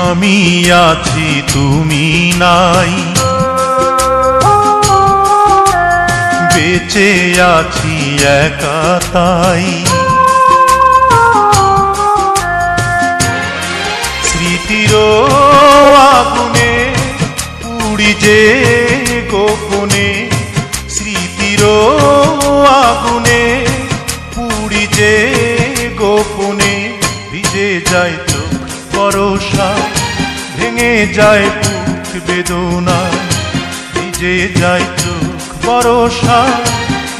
আমি আছি তুমি নাই, বেঁচে আছি একা তাই। স্মৃতির আগুনে পুড়ি যে গোপনে, স্মৃতির আগুনে পুড়ি যে গোপনে। ভিজে যায় চোখ বরষা, ভেঙে যায় বুক বেদনায়। ভিজে যায় চোখ বরষা,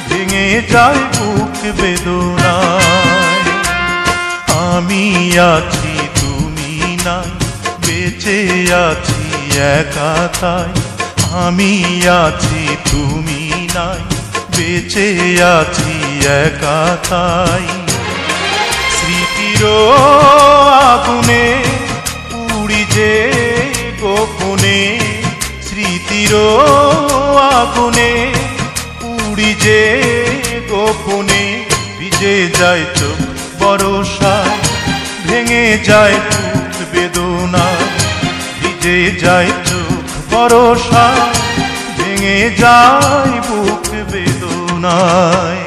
ভেঙে যায় বুক বেদনায়। আমি আছি তুমি নাই, বেঁচে আছি একা তাই। আমি আছি তুমি নাই, বেঁচে আছি একা তাই। স্মৃতির আগুনে পুড়ি যে গোপনে, স্মৃতির আগুনে পুড়ি যে গোপনে। ভিজে যায় চোখ বরষায়, ভেঙে যায় বুক বেদনায়। ভিজে যায় চোখ বরষায়, ভেঙে যায় বুক বেদনায়।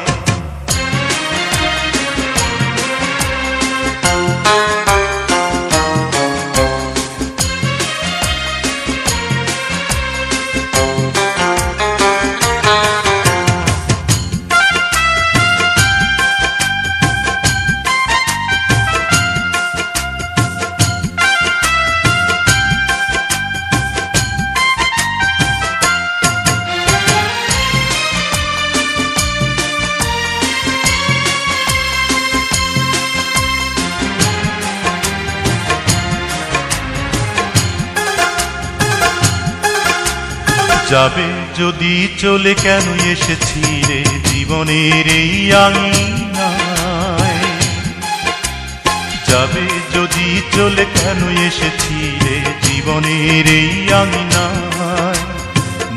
যাবে যদি চলে কেন এসেছি রে জীবনের এই আঙিনায়। যাবে যদি চলে কেন এসেছি রে জীবনের এই আঙিনায়।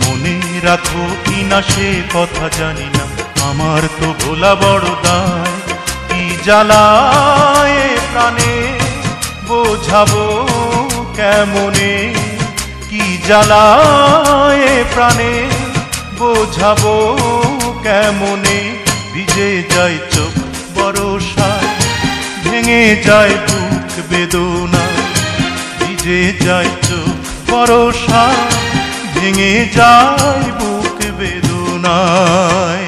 মনে রাখো কিনা সে কথা জানি না, আমার তো ভোলা বড় দায়। কি জ্বালায় প্রাণে বোঝাবো কেমনে, কি জ্বালায় প্রাণে বোঝাবো কেমনে। ভিজে যায় চোখ বরষায়, ভেঙে যায় বুক বেদনায়। ভিজে যায় চোখ বরষায়, ভেঙে যায় বুক বেদনায়।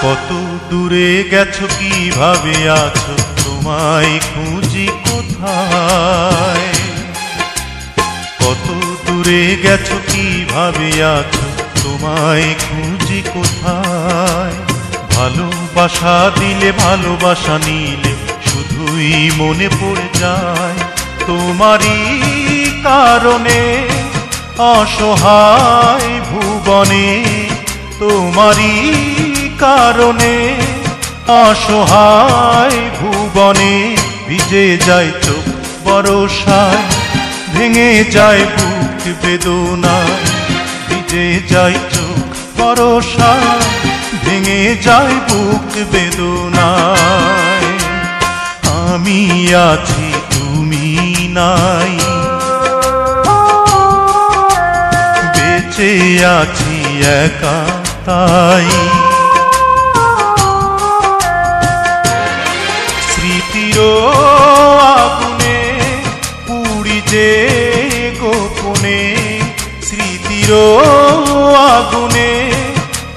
কত দূরে গেছো কিভাবে আছো, তোমায় খুঁজি কোথায়। কত দূরে গেছো কিভাবে আছো, তোমায় খুঁজি কোথায়। ভালোবাসা দিলে ভালোবাসা নিলে শুধুই মনে পড়ে যায় তোমারই কারণে। অসহায় ভুবনে তোমারই কারণে, অসহায় ভুবনে। ভিজে যায় চোখ বরষায়, ভেঙে যায় বুক বেদনায়। ভিজে যায় চোখ বরষায়, ভেঙে যায় বুক বেদনায়। আমি আছি তুমি নাই, বেঁচে আছি একা তাই। স্মৃতির আগুনে পুড়ি যে গোপনে, স্মৃতির আগুনে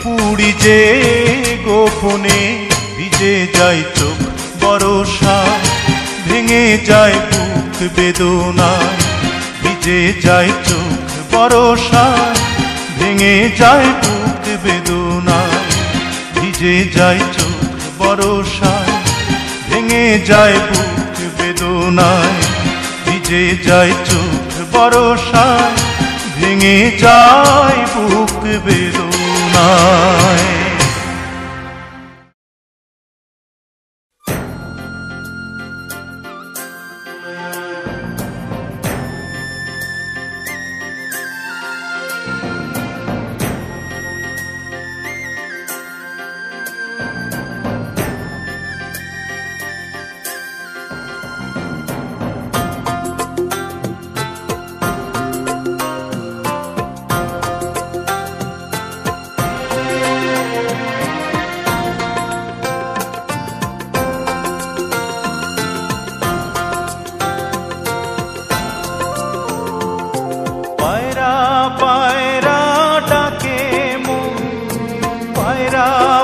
পুড়ি যে গোপনে। ভিজে যায় চোখ বরষায়, ভেঙে যায় বুক বেদনায়, ভিজে যায় চোখ বরষায়। ভেঙে যায় বুক বেদনায়, ভিজে যায় চোখ বরষায়। ভেঙে যায় বুক বেদনায়, ভিজে যায় চোখ বরষায়। ভেঙে যায় বুক বেদনায়।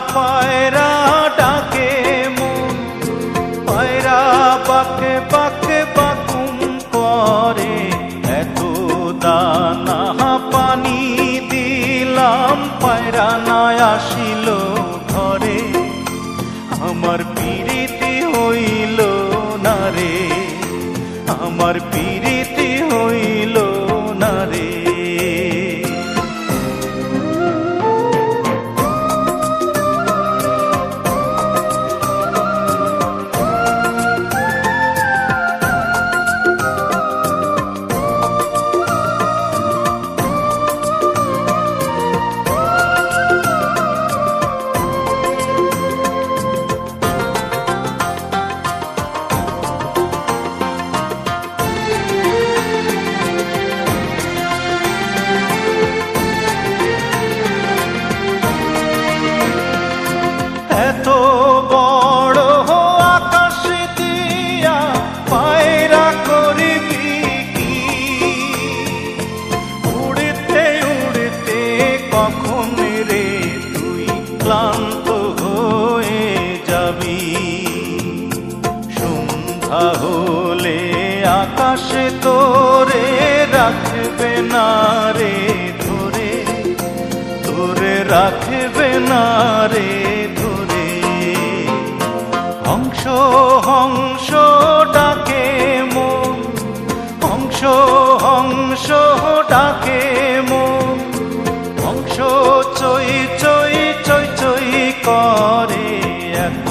পায়রা ডাকে মন, পায়রা পাকে পাকে পাকুম করে। এত দানা পানি দিলাম, পায়রা না আসিল ঘরে। আমার পিরিতি হইল না রে, আমার পিরিতি হইল না রে। এত বড় আকাশ দিয়া পায়রা করবি কি? উড়তে উড়তে কখন রে তুই ক্লান্ত হয়ে যাবি। সন্ধ্যা হলে আকাশে তোরে রাখবে না রে ধরে, তোরে রাখবে না রে ধরে। হংস হংস ডাকে মন, হংস হংস ডাকে মন। হংস চই চই চই চই করে। এত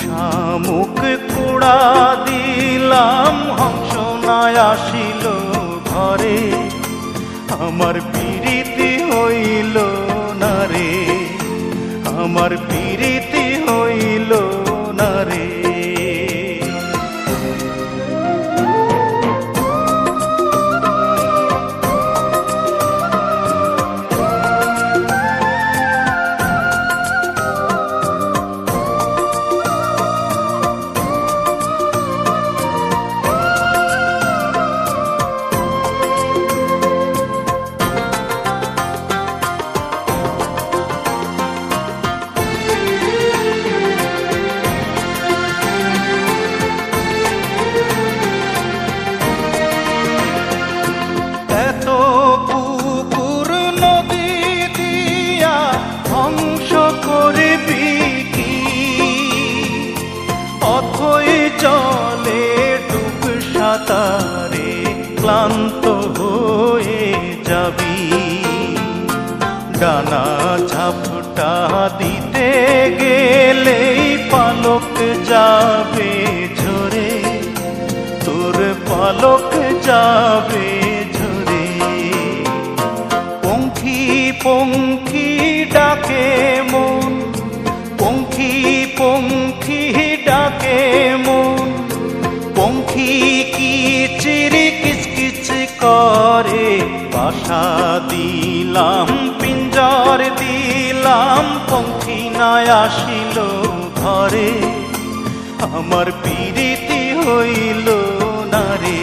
শামুক কুড়া দিলাম, হংস না আসিল ঘরে। আমার পিরিতি হইল না রে, আমার পিরিতি হইল না রে। জলে ডুব সাঁতারে ক্লান্ত হয়ে যাবি। ডানা ঝাপটা দিতে গেলেই পালক যাবে ঝরে, তোর পালক যাবে ঝরে। পঙ্খী পঙ্খী ডাকে মন, পঙ্খী পঙ্খী ডাকে মন। পঙ্খী কিচির কিচকিচ করে। বাসা দিলাম পিঞ্জর দিলাম, পঙ্খী না আসিল ঘরে। আমার পিরিতি হইল না রে,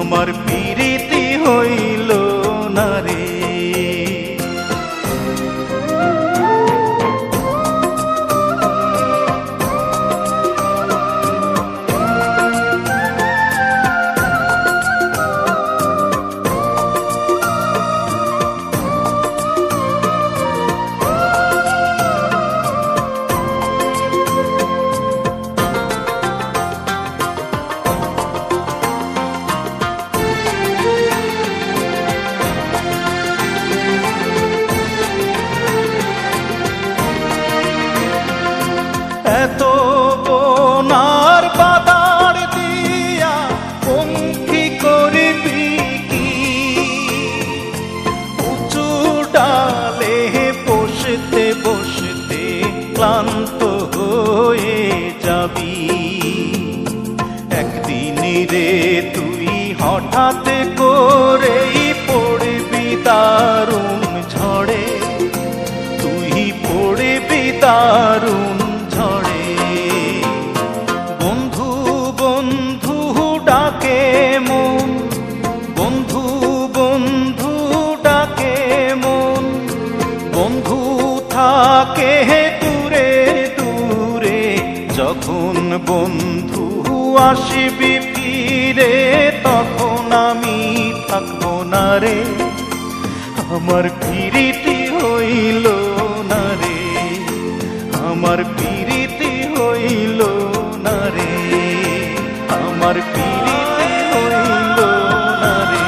আমার পিরিতি হইল না রে। হাতে করেই পড়বি দারুণ ঝড়ে, তুই পড়বি দারুণ ঝড়ে। বন্ধু বন্ধু ডাকে মন, বন্ধু বন্ধু ডাকে মন, বন্ধু থাকে দূরে দূরে। যখন বন্ধু আসবি ফিরে, তখন আমি থাকবো না রে, আমার পিরিতি হইল না রে, আমার পিরিতি হইল না রে, আমার পিরিতি হইল না রে,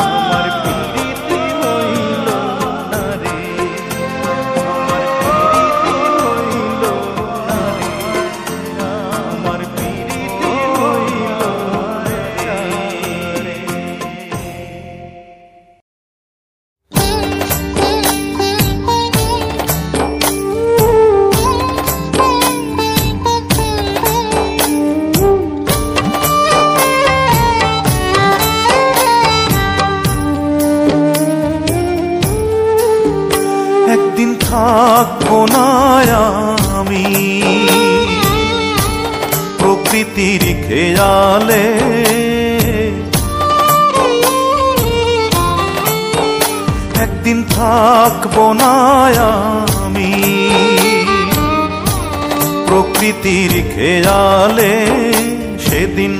আমার পিরিতি হইল না রে, আমার পিরিতি হইল না রে, আমার পিরিতি হইল না রে। একদিন থাকবো না আমি প্রকৃতির খেয়ালে, একদিন থাকবো না আমি প্রকৃতির খেয়ালে। সেদিন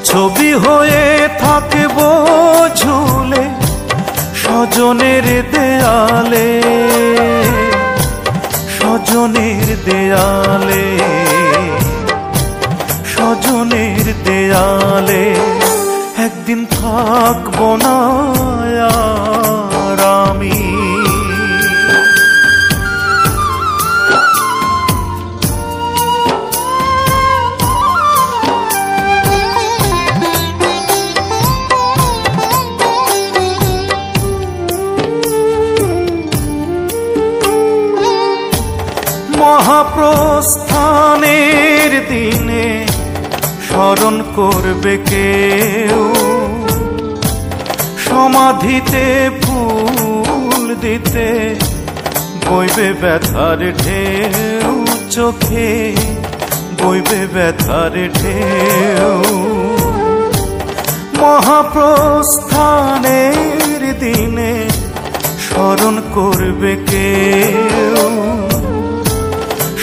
ছবি হয়ে থাকবো ঝুলে স্বজনের দেয়ালে, স্বজনের দেয়ালে, স্বজনের দেয়ালে। একদিন থাকবো না আর আমি। মহাপ্রস্থানের দিনে স্মরণ করবে কেউ, সমাধিতে ফুল দিতে বইবে ব্যথার ঢেউ, চোখে বইবে ব্যথার ঢেউ। মহাপ্রস্থানের দিনে স্মরণ করবে কেউ,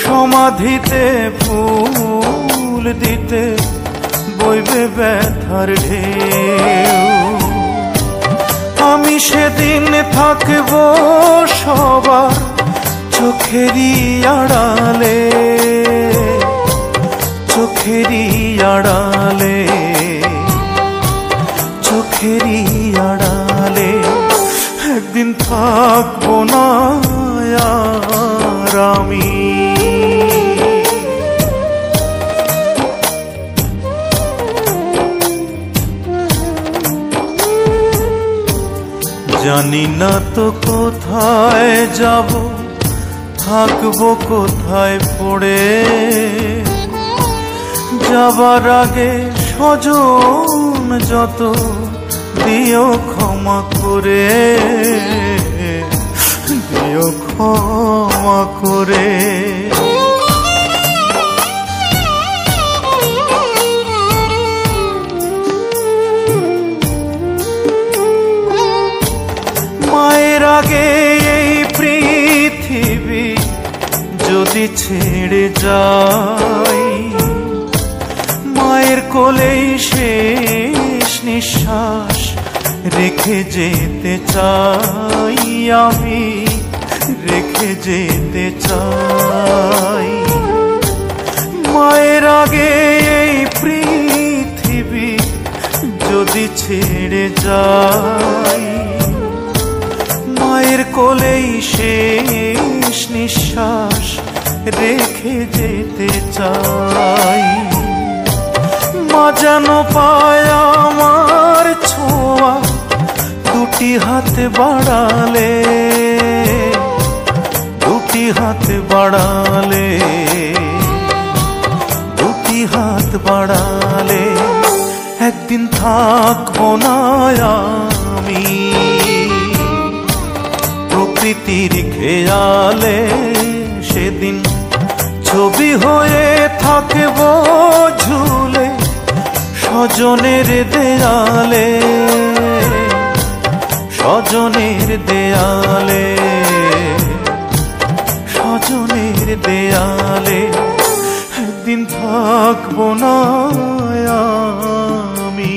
সমাধিতে ফুল দিতে বইবে ব্যথার ঢেউ। আমি সেদিন থাকবো সবার চোখেরই আড়ালে, চোখেরই আড়ালে, চোখেরই আড়ালে। একদিন থাকবো না আর আমি। জানি না তো কোথায় যাব, থাকবো কোথায় পড়ে। যাবার আগে স্বজন যত দিও ক্ষমা করে, দিও ক্ষমা করে। মায়ের আগে এই পৃথিবী যদি ছেড়ে যাই, মায়ের কোলেই শেষ নিঃশ্বাস রেখে যেতে চাই আমি, রেখে যেতে চাই। মায়ের আগে এই পৃথিবী যদি ছেড়ে যাই, মায়ের কোলেই শেষ নিঃশ্বাস রেখে যেতে চাই। মা যেন পায় আমার ছোঁয়া দুটি হাত বাড়ালে, দুটি হাত বাড়ালে, দুটি হাত বাড়ালে। একদিন থাকবো না আমি প্রকৃতির খেয়ালে, সেদিন ছবি হয়ে থাকবো ঝুলে স্বজনের দেয়ালে, স্বজনের দেয়ালে, স্বজনের দেয়ালে। একদিন থাকবো না আমি।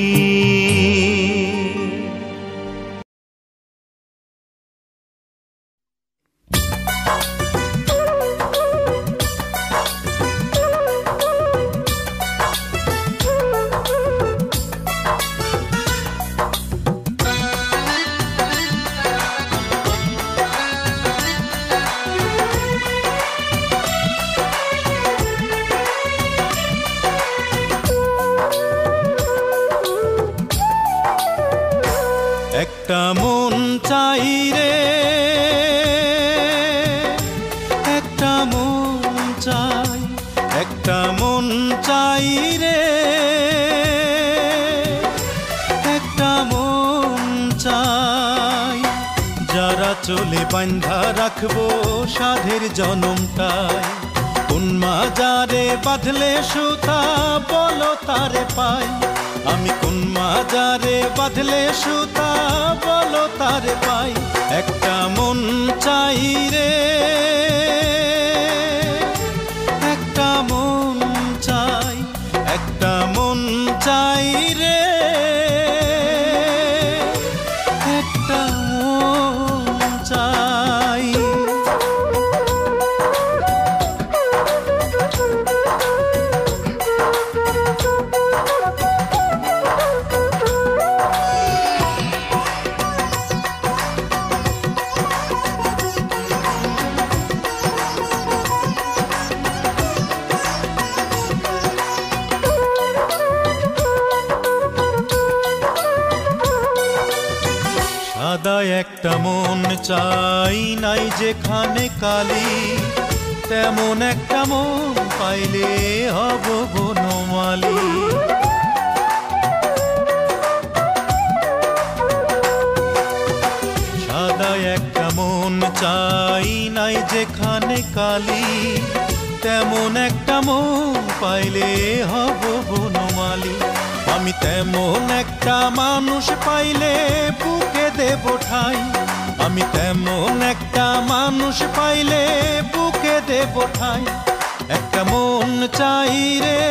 একটা মন চাই রে, একটা মন চাই, একটা মন চাই রে, একটা মন চাই। যারা চলে বান্ধা রাখবো সাধের জনমটাই, কোন মাজারে বাঁধলে সুতা বলো তারে পাই। আমি কোন মাজারে বাঁধলে সুতা বলো তারে পাই। একটা মন চাই রে, একটা মন চাই, একটা মন চাই রে, একটা মন চাই। সাদা একটা মন চাই, নাই যেখানে কালি, তেমন একটা মন পাইলে হব বনমালী। সাদা একটা মন চাই, নাই যেখানে কালি, তেমন একটা মন পাইলে হব বনমালী। আমি তেমন একটা মানুষ পাইলে বুকে দেব ঠাই, আমি তেমন একটা মানুষ পাইলে বুকে দেব ঠাই। একটা মন চাই রে,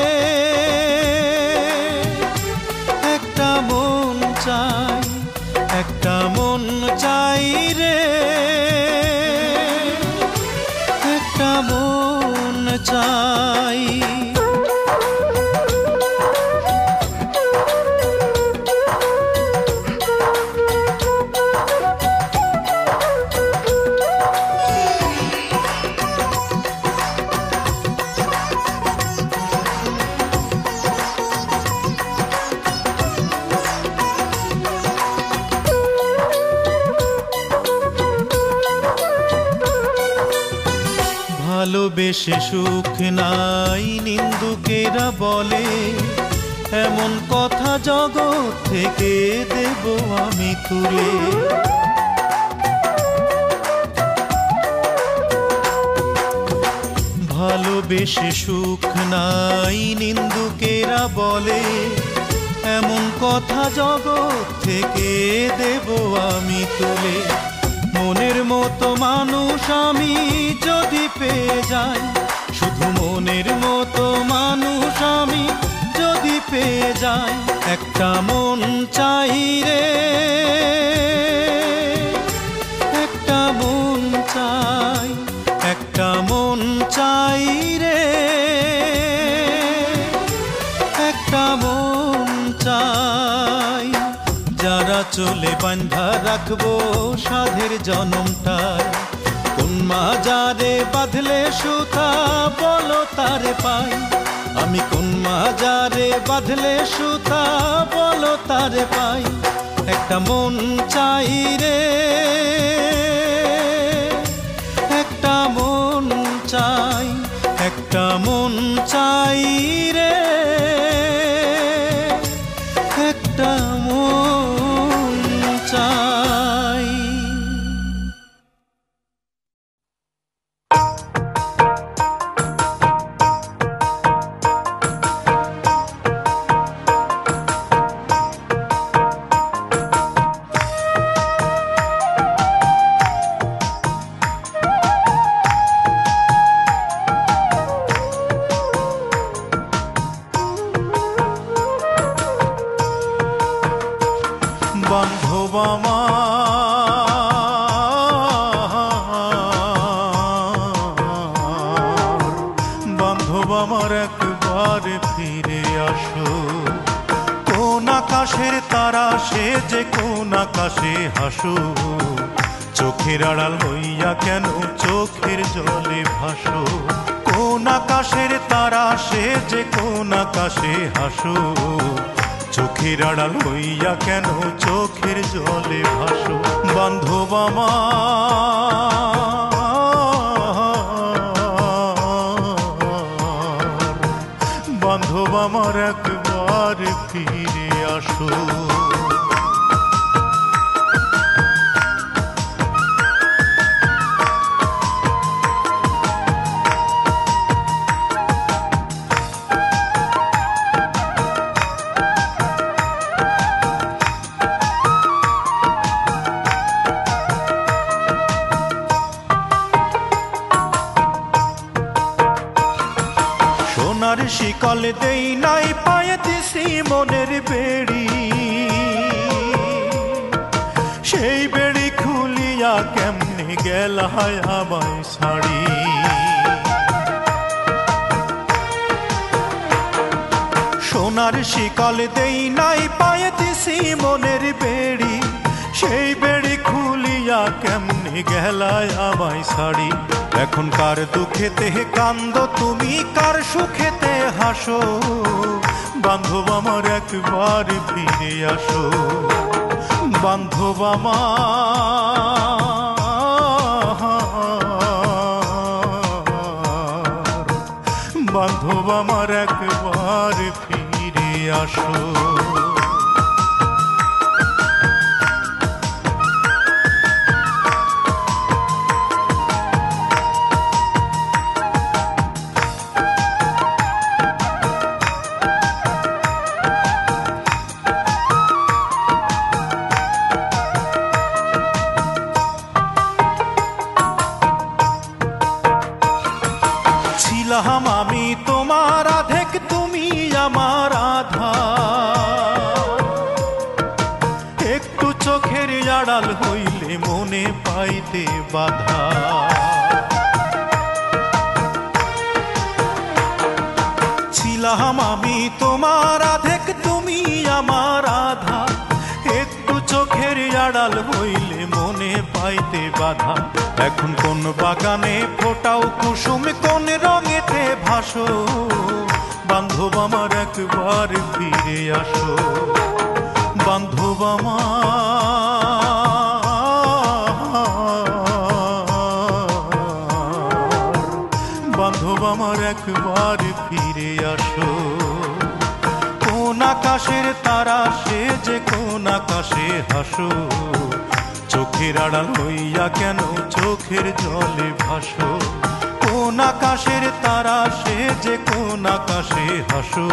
একটা মন চাই, একটা মন চাই রে, একটা মন চাই। ভালোবেসে সুখ নাই নিন্দুকেরা বলে, এমন কথা জগৎ থেকে দেব আমি তুলে। ভালোবেসে সুখ নাই নিন্দুকেরা বলে, এমন কথা জগৎ থেকে দেব আমি তুলে। মনের মতো মানুষ আমি যদি পেয়ে যাই, শুধু মনের মতো মানুষ আমি যদি পেয়ে যাই। একটা মন চাই রে, একটা মন চাই, একটা মন চাই রে, একটা মন চাই। যারা চলে বান্ধা রাখবো সাধের জনমটাই, কোন মাজারে বাঁধলে সুতা বলো তারে পাই। আমি কোন মাজারে বাঁধলে সুতা বলো তারে পাই। একটা মন চাই রে, একটা মন চাই, একটা মন চাই রে, একবার ফিরে আসো। কোন আকাশের তারা সে যে কোন আকাশে হাসো, চোখের আড়াল হইয়া কেন চোখের জলে ভাসো। কোন আকাশের তারা সে যে কোন আকাশে হাসো, চোখের আড়াল হইয়া কেন চোখের জলে ভাসো। বান্ধব আমার, বান্ধব আমার একবার ফিরে আসো। সোনার শিকল দেই নাই পায়ে দিছি মনের বেড়ি, সেই বেড়ি খুলিয়া কেমনে গেলায় আমায় ছাড়ি। সোনার শিকল দেই নাই পায়ে দিছি মনের বেড়ি, সেই বেড়ি খুলিয়া কেমনে গেলায় আমায় ছাড়ি। এখন কার দুঃখেতে কান্দ তুমি, কার সুখেতে হাসো, বান্ধব আমার একবার ফিরে আসো। বান্ধব আমার, বান্ধব আমার একবার ফিরে আসো। ছিলাম আমি তোমার আধেক, তুমি আমার আধা, একটু চোখের আড়াল হইলে মনে পাইতে বাধা। ছিলাম আমি তোমার আধেক, তুমি আমার আধা, একটু চোখের আড়াল হইলে মনে পাইতে বাধা। এখন কোন বাগানে ফোটাও কুসুম, কোন রঙেতে ভাসো, বান্ধব আমার একবার ফিরে আসো। বান্ধব আমার, বান্ধব আমার একবার ফিরে আসো। কোন আকাশের তারা সে যে কোন আকাশে হাসো, চোখের আড়াল হইয়া কেন চোখের জলে ভাসো। কোন আকাশের তারা সে যে কোন আকাশে হাসো,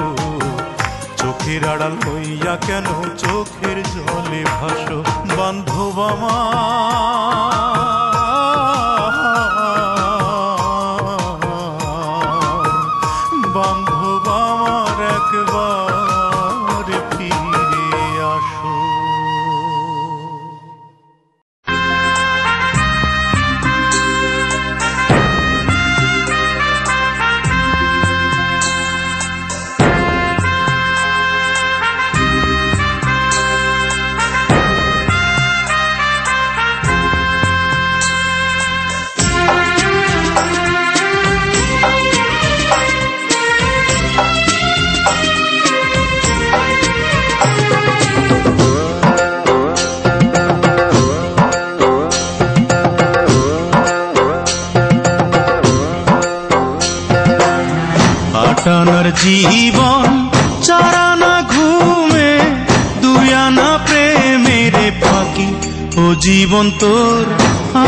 চোখের আড়াল হইয়া কেন চোখের জলে ভাসো। বান্ধব আমার, বান্ধব আমার একবার ফিরে আসো। আটানার জীবন চারানা ঘুমে, দুয়ানা প্রেমের ফাঁকি, ও জীবন তোর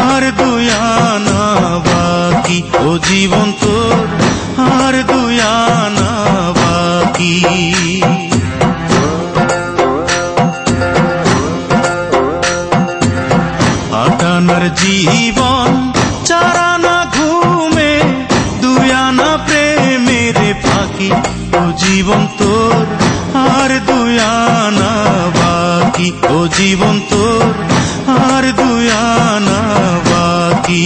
আর দুয়ানা বাকি, ও জীবন তোর আর দুয়ানা বাকি। আটানার জীবন চারানা ঘুমে, দুয়ানা প্রেমের ফাঁকি, ও জীবন তোর আর দুয়ানা বাকি, ও জীবন তোর আর দুয়ানা বাকি।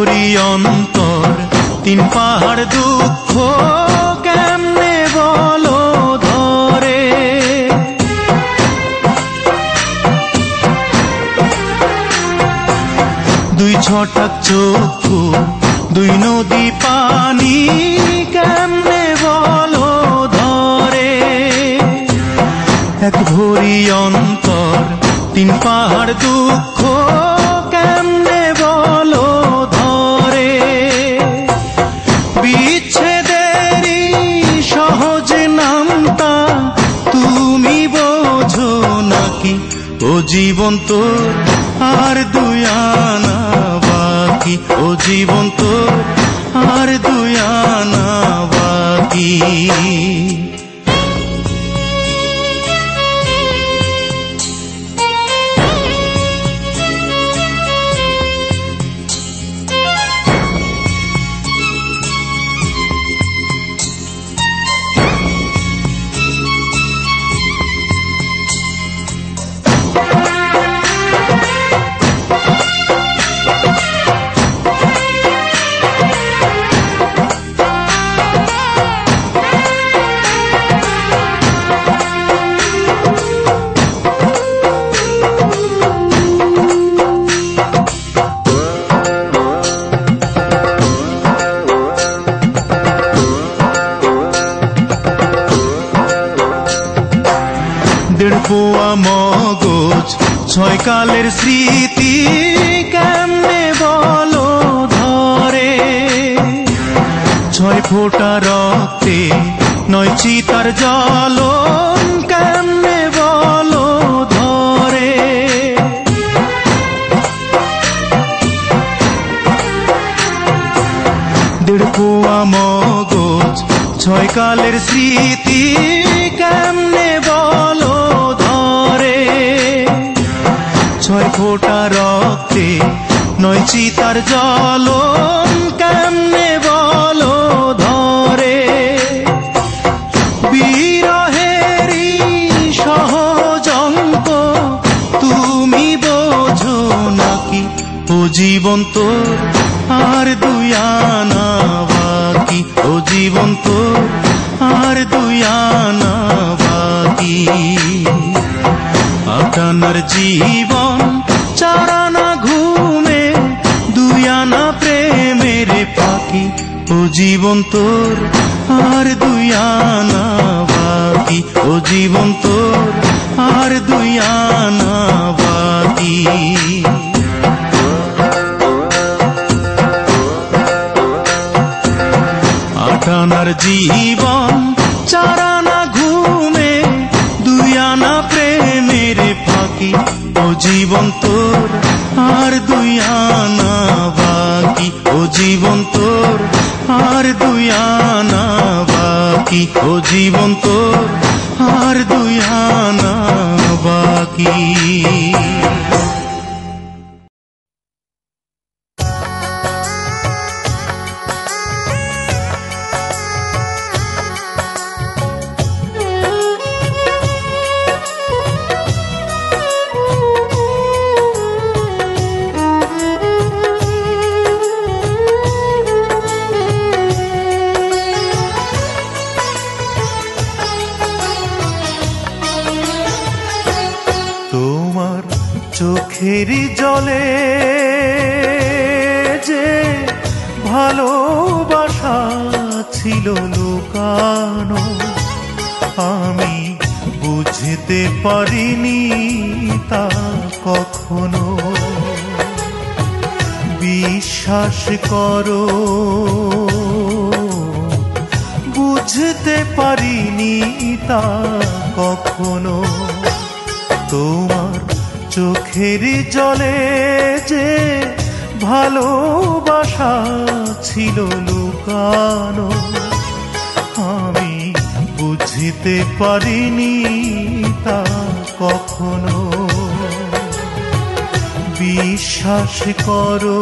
ভরি অন্তর তিন পাহাড় দুঃখ কেমনে বলো ধরে। দুই ছটাক চক্ষু দুই নদী পানি কেমনে বলো ধরে। এক ভরি অন্তর তিন পাহাড় দুঃখ কেমনে বলো ধরে। বিচ্ছেদেরই সহজ নামটা তুমি বোঝো নাকি? ও জীবন তোর আর দুই আনা বাকি, ও জীবন তোর আর দুই আনা বাকি। পোয়া মগজ ছয় কালের স্মৃতি কেমনে বলো ধরে। ছয় ফোঁটা রক্তে নয় চিতার জ্বলন কেমনে বলো ধরে। দেড় পোয়া মগজ ছয় কালের স্মৃতি কেমনে বলো ধরে। ছয় ফোঁটা রক্তে নয় চিতার জ্বলন কেমনে বলো ধরে। বিরহেরই সহজ অঙ্ক তুমি বোঝো নাকি? ও জীবন তোর আর দুই আনা বাকি, ও জীবন তোর আর দুই আনা বাকি। আটানার জীবন চারানা ঘুমে দুই আনা প্রেমের পাখি, ও জীবন তোর আর দুই আনা বাকি, ও জীবন তোর আর দুই আনা বাকি। আটানার জীবন চারানা ঘুমে দুই আনা প্রেমের ফাঁকি, ও জীবন তোর আর দুই আনা বাকি, ও জীবন তোর আর দুই আনা বাকি, ও জীবন তোর আর দুই আনা বাকি। চোখের জলে যে ভালোবাসা ছিল লুকানো, আমি বুঝতে পারিনি তা কখনো। বিশ্বাস করো বুঝতে পারিনি তা কখনো। তোমার চোখের জলে যে ভালোবাসা ছিল লুকানো, আমি বুঝতে পারিনি তা কখনো। বিশ্বাস করো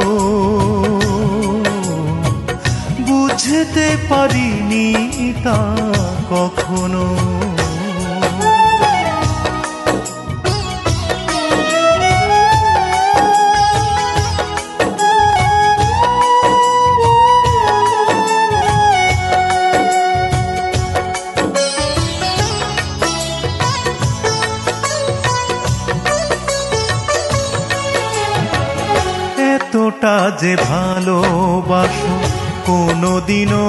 বুঝতে পারিনি তা কখনো। যে ভালোবাসো কোনোদিনও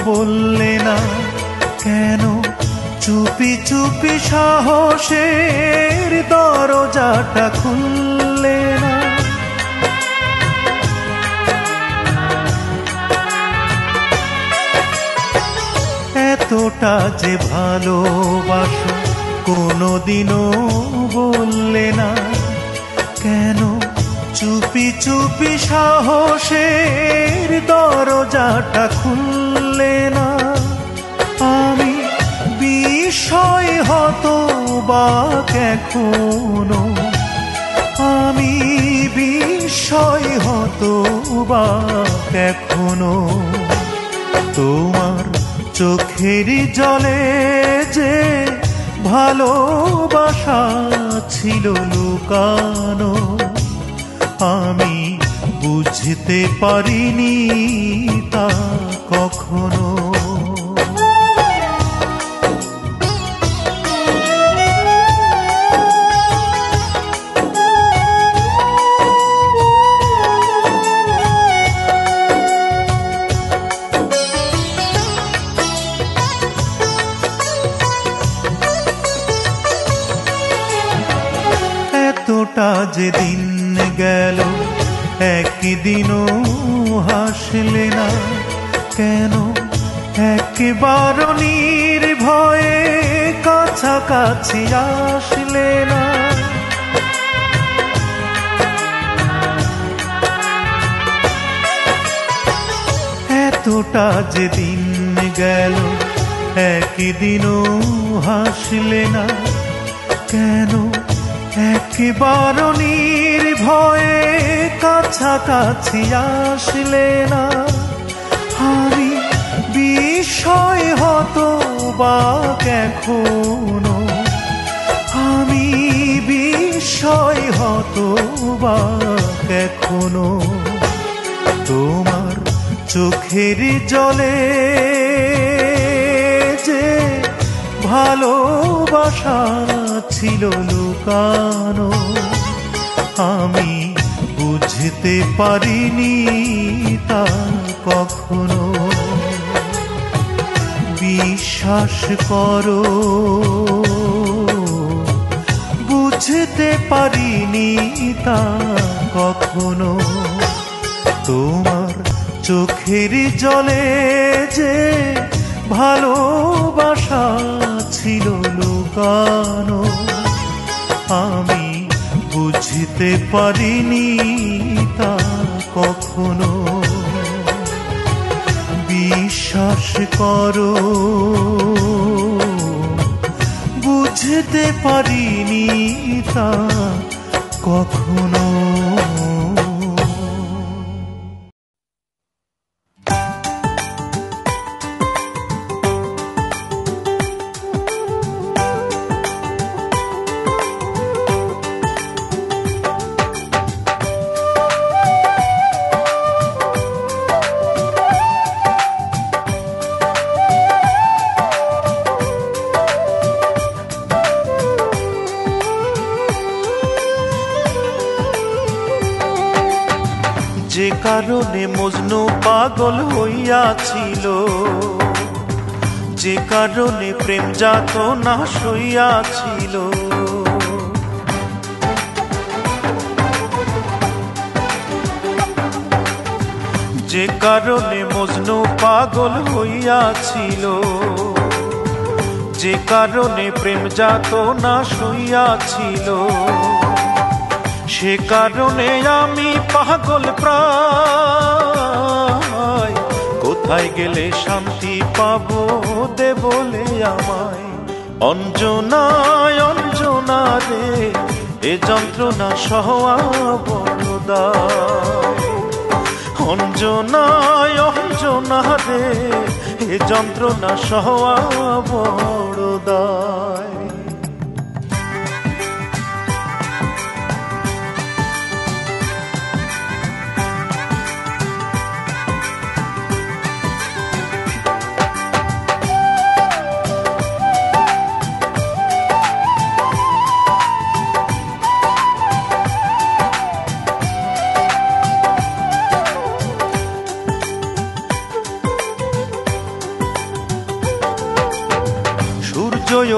বললে না, কেন চুপি চুপি সাহসের দরজাটা খুললে না? এতটা যে ভালোবাসো কোনোদিনও বললে না, কেন চুপি চুপি সাহসের দরজাটা খুললে না? আমি বিস্ময় হতবাক এখনো, আমি বিস্ময় হতবাক এখনো, তোমার চোখের জলে যে ভালোবাসা ছিল লুকানো, আমি বুঝতে পারিনি তা কখনো। এতটা যে দিন গেল একদিনও হাসলে না, কেন একবার নির্ভয়ে কাছাকাছি আসলে না? এতটা যে দিন গেল একদিনও হাসলে না, কেন একবার নির্ভয়ে কাছাকাছি আসলে না? আমি বিস্ময় হতবাক এখনো, আমি বিস্ময় হতবাক এখনো, তোমার চোখের জলে যে ভালোবাসা ছিল লুকানো, আমি বুঝতে পারিনি তা কখনো। বিশ্বাস করো, বুঝতে পারিনি তা কখনো, তোমার চোখের জলে যে ভালোবাসা ছিল লুকানো, আমি বুঝতে পারিনি তা কখনো। বিশ্বাস করো, বুঝতে পারিনি তা কখনো। যে কারণে মজনু পাগল হইয়াছিল, যে কারণে প্রেম যাতনা সইয়াছিল, যে কারণে মজনু পাগল হইয়াছিল, যে কারণে প্রেম যাতনা সইয়াছিল, সে কারণে আমি পাগল প্রায়। কোথায় গেলে শান্তি পাবো দে বলে আমায়। অঞ্জনায় অঞ্জনা রে, এ যন্ত্রণা সহা বড় দায়। অঞ্জনায় অঞ্জনা রে, এ যন্ত্রণা সহা বড় দায়।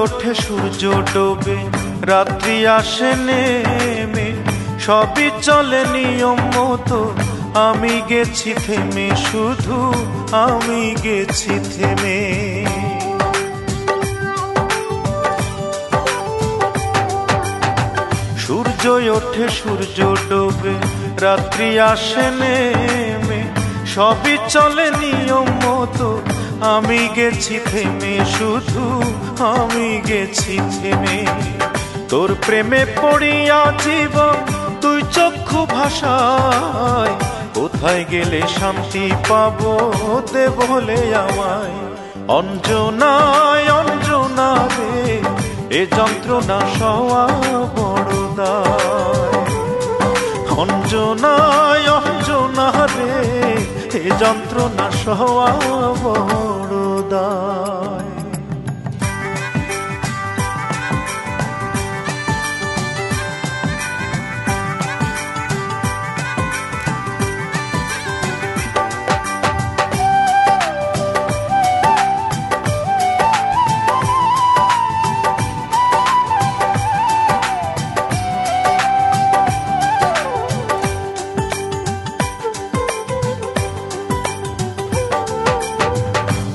ওঠে সূর্য ডোবে, রাত্রি আসে নেমে, সবই চলে নিয়ম মতো। আমি গেছি থেমে, শুধু আমি গেছি থেমে। সূর্য ওঠে সূর্য ডোবে, রাত্রি আসে নেমে, সবই চলে নিয়ম মতো। আমি গেছি থেমে, শুধু আমি গেছি থেমে। তোর প্রেমে পড়িয়া জীবন তুই চক্ষু ভাষায়, কোথায় গেলে শান্তি পাবো দে বলে আমায়। অঞ্জনায় অঞ্জনা রে, এ যন্ত্রণা সওয়া বড় দায়। অঞ্জনায় অঞ্জনা রে, এ যন্ত্রণা সওয়া বড় দায়।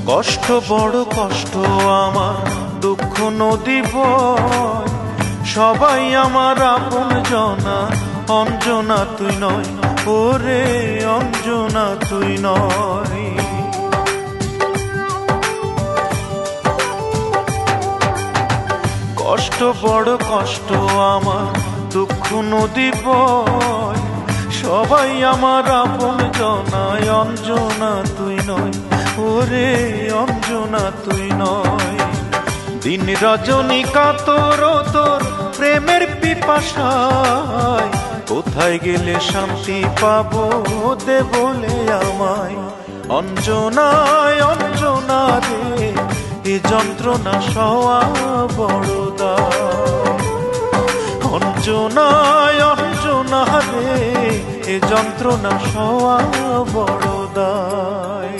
কষ্ট বড় কষ্ট আমার, দুঃখ নদী বয়, সবাই আমার আপন জনা। অঞ্জনা তুই নয়, ওরে অঞ্জনা তুই নয়। কষ্ট বড় কষ্ট আমার, দুঃখ নদী বয়, সবাই আমার আপন জনায়। অঞ্জনা তুই নয়, ওরে অঞ্জনা তুই নয়। দিন রজনী কাতর তোর প্রেমের পিপাসায়, কোথায় গেলে শান্তি পাবো দে বলে আমায়। অঞ্জনায় অঞ্জনা রে, এ যন্ত্রণা সওয়া বড় দায়। অঞ্জনায় অঞ্জনা রে, এ যন্ত্রণা সওয়া বড় দায়।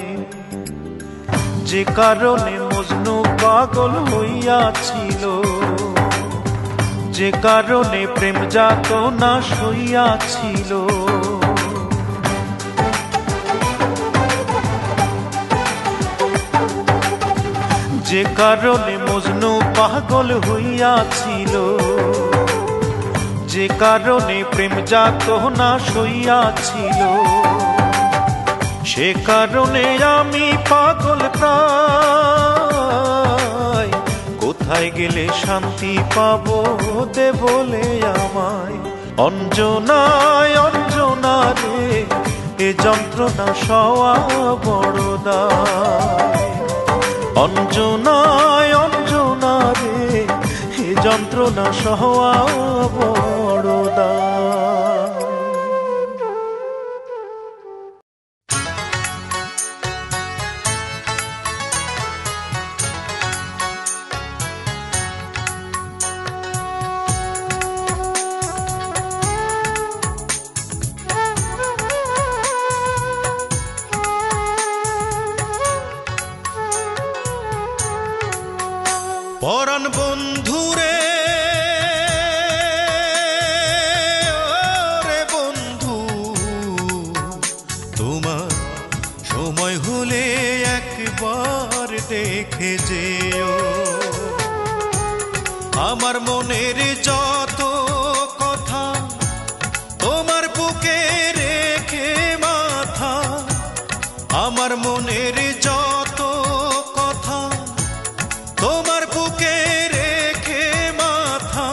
যে কারণে মজনু পাগল হইয়াছিল, যে কারণে প্রেম যাতনা সইয়াছিল, যে কারণে মজনু পাগল হইয়াছিল, যে কারণে প্রেম যাতনা সইয়াছিল, সে কারণে আমি পাগল প্রায়। কোথায় গেলে শান্তি পাবো দে বলে আমায়। অঞ্জনায় অঞ্জনা রে, এ যন্ত্রণা সওয়া বড় দায়। অঞ্জনায় অঞ্জনা রে, এ যন্ত্রণা সওয়া বড় দায়। পরাণ বন্ধুরে, ওরে বন্ধু, তোমার সময় হলে একবার দেখে যেও। আমার মনের যত কথা তোমার বুকে রেখে মাথা, আমার মনের যত কথা তোমার বুকে রেখে মাথা,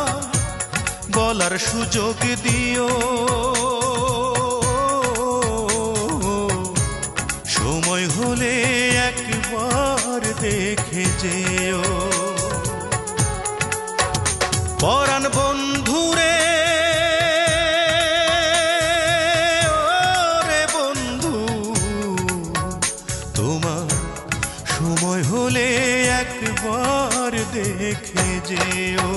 বলার সুযোগ দিও। সময় হলে একবার দেখে যেও। পরাণ বন্ধুরে, ওরে বন্ধু, তোমার সময় হলে একবার দেখে যেও।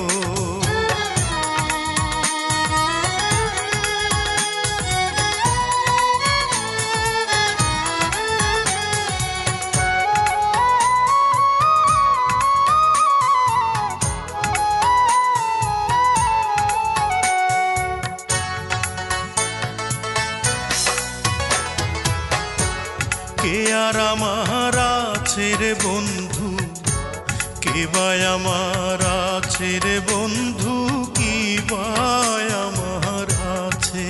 কে আর আমার আছে রে বন্ধু, কে বা আমার আছে রে বন্ধু, কি বা আমার আছে।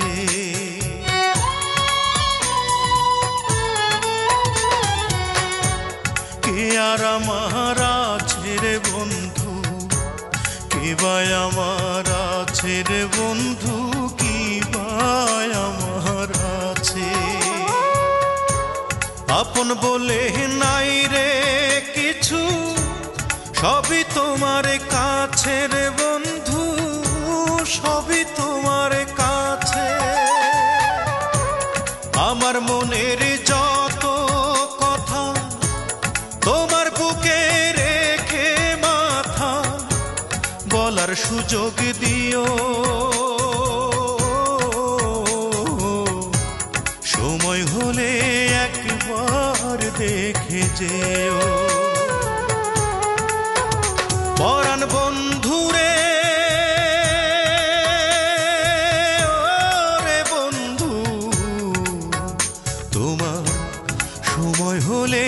কে আর আমার আছে রে বন্ধু, কে বা আমার আছে রে বন্ধু, কি বা আমার আছে। আপন বলে নাই রে কিছু, সবই তোমার কাছে রে বন্ধু, সবই তোমার কাছে। আমার মনের যত কথা তোমার বুকে রেখে মাথা, বলার সুযোগ দিও, সময় হলে একবার দেখে যেও। পরাণ বন্ধুরে, ওরে বন্ধু, তোমার সময় হলে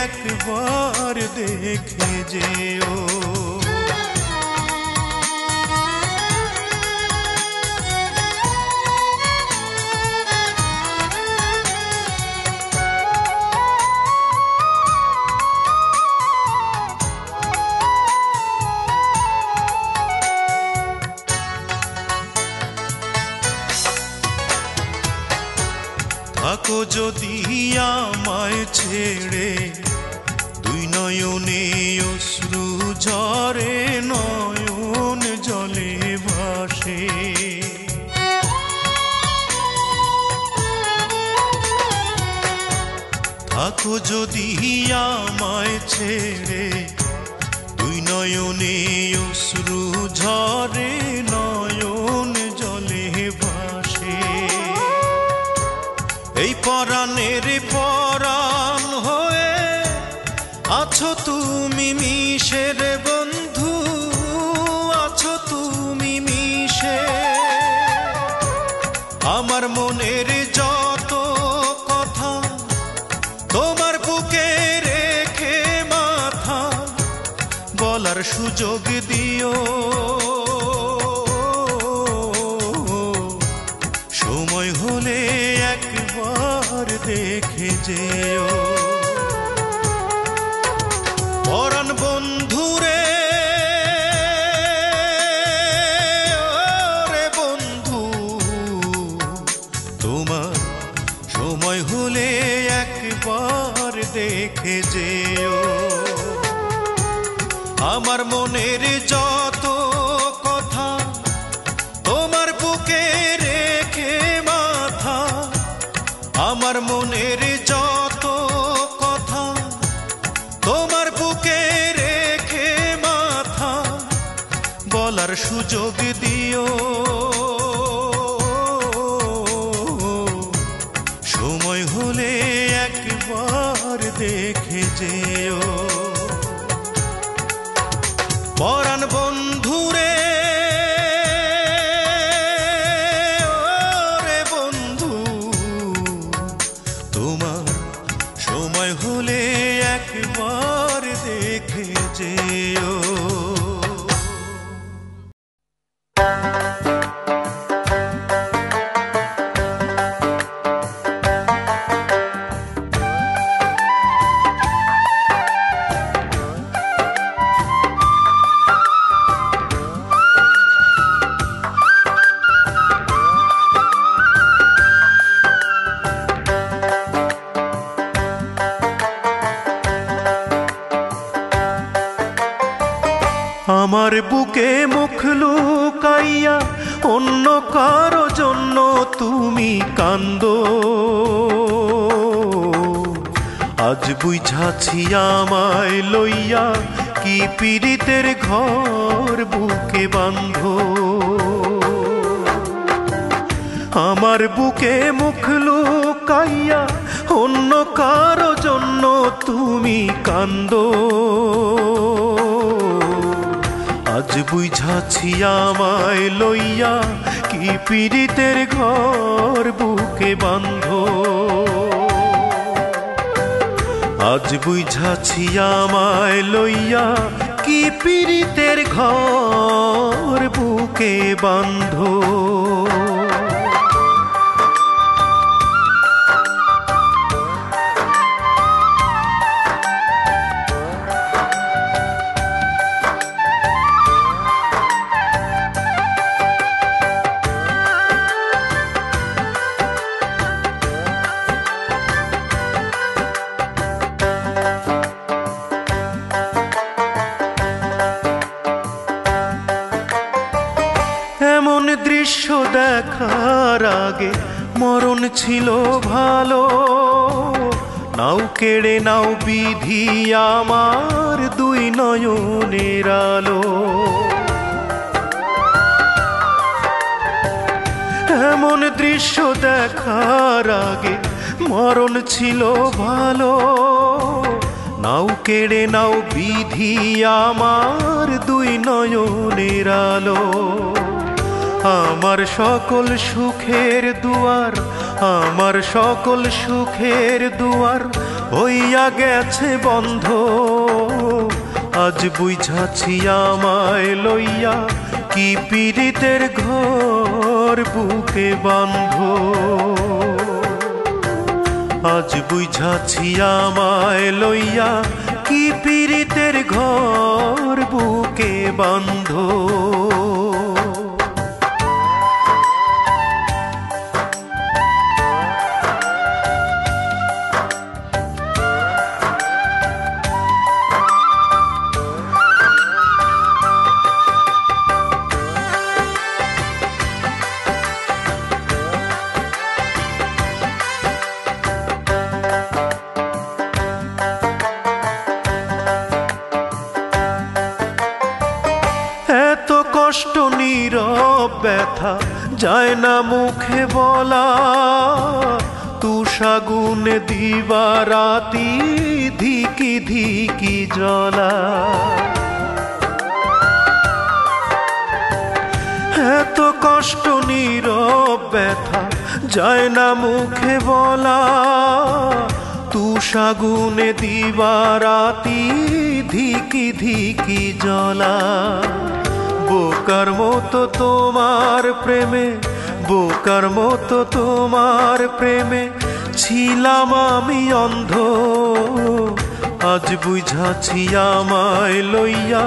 একবার দেখে যেও। থাকো যদি আমায় ছেড়ে, দুই নয়নে অশ্রু ঝরে, নয়ন জলে ভাসে। থাকো যদি আমায় ছেড়ে, দুই নয়নে অশ্রু ঝরে, নয়ন জলে ভাসে। এই পরাণের পরাণ হয়ে আছো তুমি মিশে রে বন্ধু, আছো তুমি মিশে। আমার মনের যত কথা তোমার বুকে রেখে মাথা, বলার সুযোগ দিও, সময় হলে একবার দেখে যেও। পরাণ বন্ধুরে, ওরে বন্ধু, তোমার সময় হলে একবার দেখে যেও। আমার মনের যত কথা তোমার বুকে রেখে মাথা, আমার মনের যত কথা তোমার বুকে রেখে মাথা, বলার সুযোগ দিও, সময় হলে একবার দেখে যেও। পরাণ বন্ধুরে, ওরে বন্ধু, তোমার সময় হলে একবার দেখে যেও। আমার বুকে মুখ লুকাইয়া অন্য কারো জন্য তুমি কান্দো, আজ বুঝাছি আমায় লইয়া কি পীড়িতের ঘর বুকে বাঁধো। আমার বুকে মুখ লুকাইয়া অন্য কারো জন্য তুমি কান্দো, আজ বুঝাছি আমায় লইয়া কি পীড়িতের ঘর বুকে বাঁধো। আজ বুঝাছি আমায় লইয়া কি পীড়িতের ঘর বুকে বাঁধো। এমন দৃশ্য দেখার আগে মরণ ছিল ভালো, নাও কেড়ে নাও বিধি আমার দুই নয়নের আলো। এমন দৃশ্য দেখার আগে মরণ ছিল ভালো, নাও কেড়ে নাও বিধি আমার দুই নয়নের আলো। আমার সকল সুখের দুয়ার, আমার সকল সুখের দুয়ার হইয়া গেছে বন্ধ। আজ বুঝাছি আমায় লইয়া কি পীড়িতের ঘর বুকে বাঁধো। আজ বুঝাছি আমায় লইয়া কি পীড়িতের ঘর বুকে বাঁধো। এত কষ্ট নীরব ব্যথা যায় না মুখে বলা, তুষাগুনে দিবারাতি ধিকি ধিকি জ্বলা। এত কষ্ট নীরব ব্যথা যায় না মুখে বলা, তুষাগুনে দিবারাতি ধিকি ধিকি জ্বলা। বোকার মতো তোমার প্রেমে, বোকার মতো তোমার প্রেমে ছিলাম আমি অন্ধ। আজ বুঝাছি আমায় লইয়া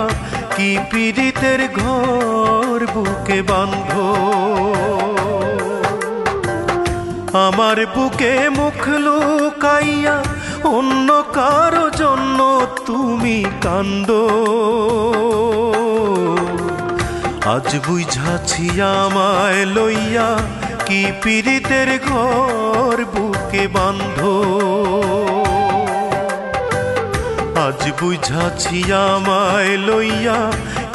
কি পীড়িতের ঘর বুকে বাঁধো। আমার বুকে মুখ লুকাইয়া অন্য কারো জন্য তুমি কান্দো। আজ বুঝাছি আমায় লইয়া কি পীড়িতের ঘর বুকে বাঁধো। আজ বুঝাছি আমায় লইয়া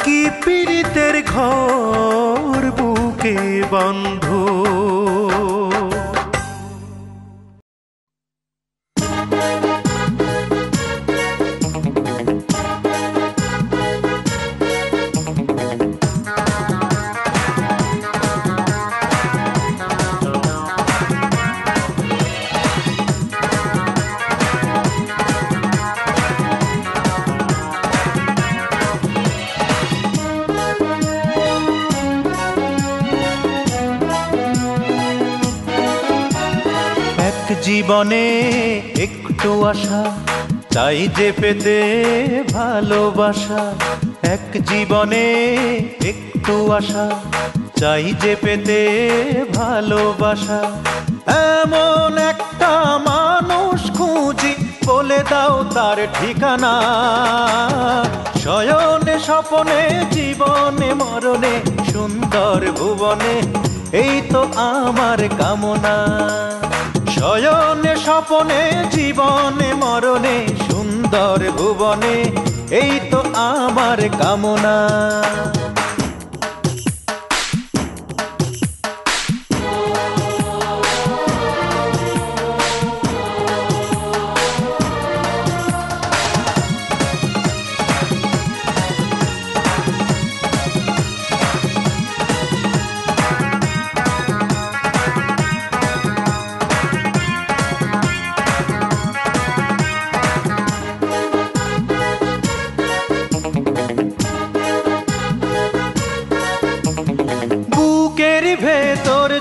কি পীড়িতের ঘর বুকে বাঁধো। জীবনে একটু আশা চাই যে পেতে ভালোবাসা। এক জীবনে একটু আশা চাই যে পেতে ভালোবাসা। এমন একটা মানুষ খুঁজি বলে দাও তার ঠিকানা। শয়নে স্বপনে জীবনে মরণে সুন্দর ভুবনে এই তো আমার কামনা। শয়নে স্বপনে জীবনে মরণে সুন্দর ভুবনে এই তো আমার কামনা।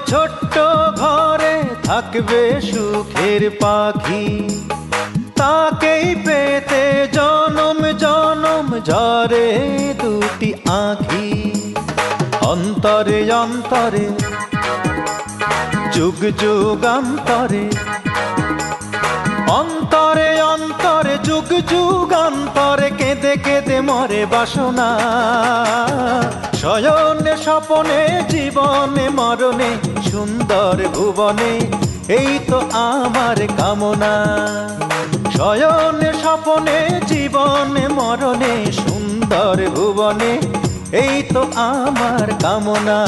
ছোট্ট ঘরে থাকবে সুখের পাখি, তাকেই পেতে জনম জনম ঝরে দুটি আঁখি। অন্তরে অন্তরে যুগ যুগান্তরে, অন্তরে অন্তরে যুগ যুগান্তরে কেঁদে কেঁদে মরে বাসনা। শয়নে স্বপনে জীবনে মরণে সুন্দর ভুবনে এই তো আমার কামনা। শয়নে স্বপনে জীবনে মরণে সুন্দর ভুবনে এই তো আমার কামনা।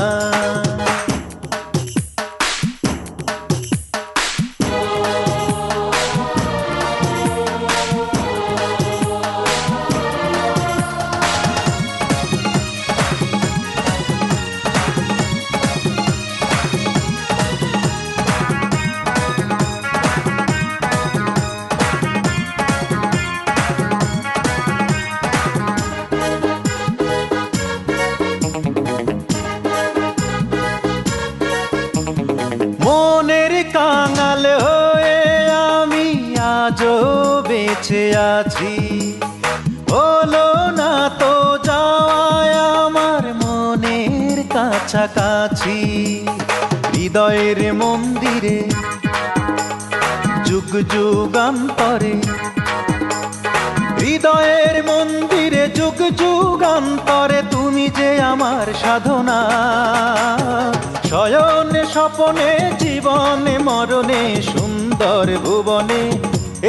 মনের কাঙাল হয়ে আমি আজও বেঁচে আছি, হলো না তো যাওয়ায় আমার মনের কাছাকাছি। হৃদয়ের মন্দিরে যুগ যুগান্তরে, হৃদয়ের মন্দিরে যুগ যুগান্তরে তুমি যে আমার সাধনা। শয়নে স্বপনে জীবনে মরণে সুন্দর ভুবনে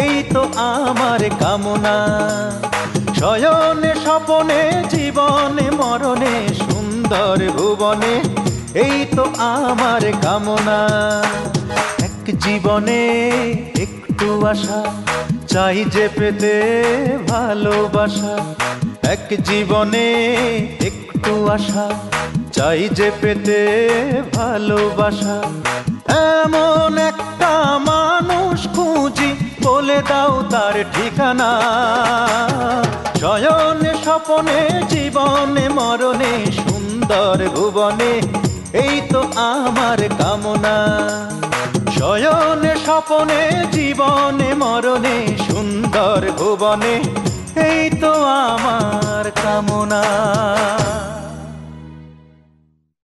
এই তো আমার কামনা। শয়নে স্বপনে জীবনে মরণে সুন্দর ভুবনে এই তো আমার কামনা। এক জীবনে একটু আশা চাই যে পেতে ভালোবাসা, এক জীবনে একটু আশা চাই যে পেতে ভালোবাসা। এমন একটা মানুষ খুঁজি বলে দাও তার ঠিকানা। শয়নে স্বপনে জীবনে মরণে সুন্দর ভুবনে এই তো আমার কামনা। শয়নে স্বপনে জীবনে মরণে সুন্দর ভুবনে এই তো আমার কামনা।